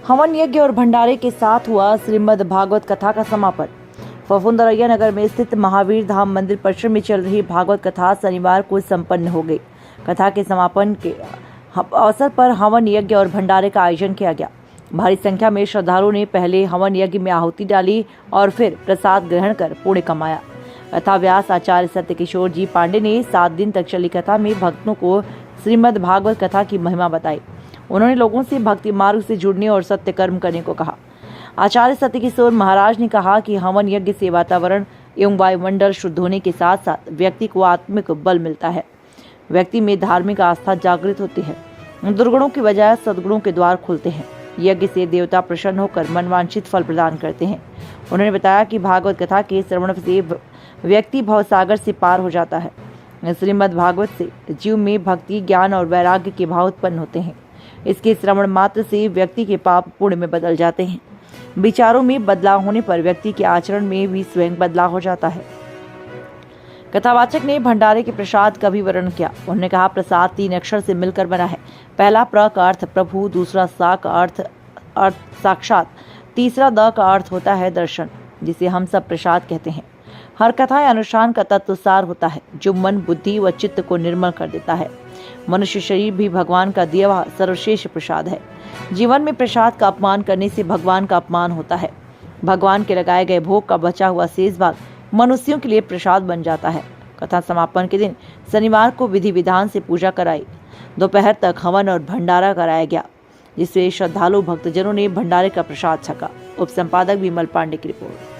हवन यज्ञ और भंडारे के साथ हुआ श्रीमद् भागवत कथा का समापन। फफूंदरैया नगर में स्थित महावीर धाम मंदिर परिसर में चल रही भागवत कथा शनिवार को संपन्न हो गई। कथा के समापन के अवसर पर हवन यज्ञ और भंडारे का आयोजन किया गया। भारी संख्या में श्रद्धालुओं ने पहले हवन यज्ञ में आहुति डाली और फिर प्रसाद ग्रहण कर पुण्य कमाया। कथा व्यास आचार्य सत्यकिशोर जी पांडे ने 7 दिन तक चली कथा में भक्तों को श्रीमद् भागवत कथा की महिमा बताई। उन्होंने लोगों से भक्ति मार्ग से जुड़ने और सत्य कर्म करने को कहा। आचार्य सत्यकिशोर महाराज ने कहा कि हवन यज्ञ से वातावरण एवं वायुमंडल शुद्ध होने के साथ साथ व्यक्ति को आत्मिक बल मिलता है। व्यक्ति में धार्मिक आस्था जागृत होती है। दुर्गुणों की बजाय सद्गुणों के द्वार खुलते हैं। यज्ञ से देवता प्रसन्न होकर मनवांछित फल प्रदान करते हैं। उन्होंने बताया कि भागवत कथा के श्रवण से व्यक्ति भवसागर से पार हो जाता है। श्रीमद् भागवत से जीव में भक्ति, ज्ञान और वैराग्य के भाव उत्पन्न होते हैं। इसके श्रवण मात्र से व्यक्ति के पाप पुण्य में बदल जाते हैं। विचारों में बदलाव होने पर व्यक्ति के आचरण में भी स्वयं बदलाव हो जाता है। कथावाचक ने भंडारे के प्रसाद का भी वर्णन किया। उन्होंने कहा, प्रसाद 3 अक्षर से मिलकर बना है। पहला प्र का अर्थ प्रभु, दूसरा सा का अर्थ साक्षात, तीसरा द का अर्थ होता है दर्शन, जिसे हम सब प्रसाद कहते हैं। हर कथा या अनुष्ठान का तत्वसार होता है जो मन, बुद्धि व चित्त को निर्मल कर देता है। मनुष्य शरीर भी भगवान का दिया हुआ सर्वश्रेष्ठ प्रसाद है। जीवन में प्रसाद का अपमान करने से भगवान का अपमान होता है। भगवान के लगाए गए भोग का बचा हुआ शेष भाग मनुष्यों के लिए प्रसाद बन जाता है। कथा समापन के दिन शनिवार को विधि विधान से पूजा कराई। दोपहर तक हवन और भंडारा कराया गया, जिससे श्रद्धालु भक्तजनों ने भंडारे का प्रसाद छका। उप संपादक विमल पांडे की रिपोर्ट।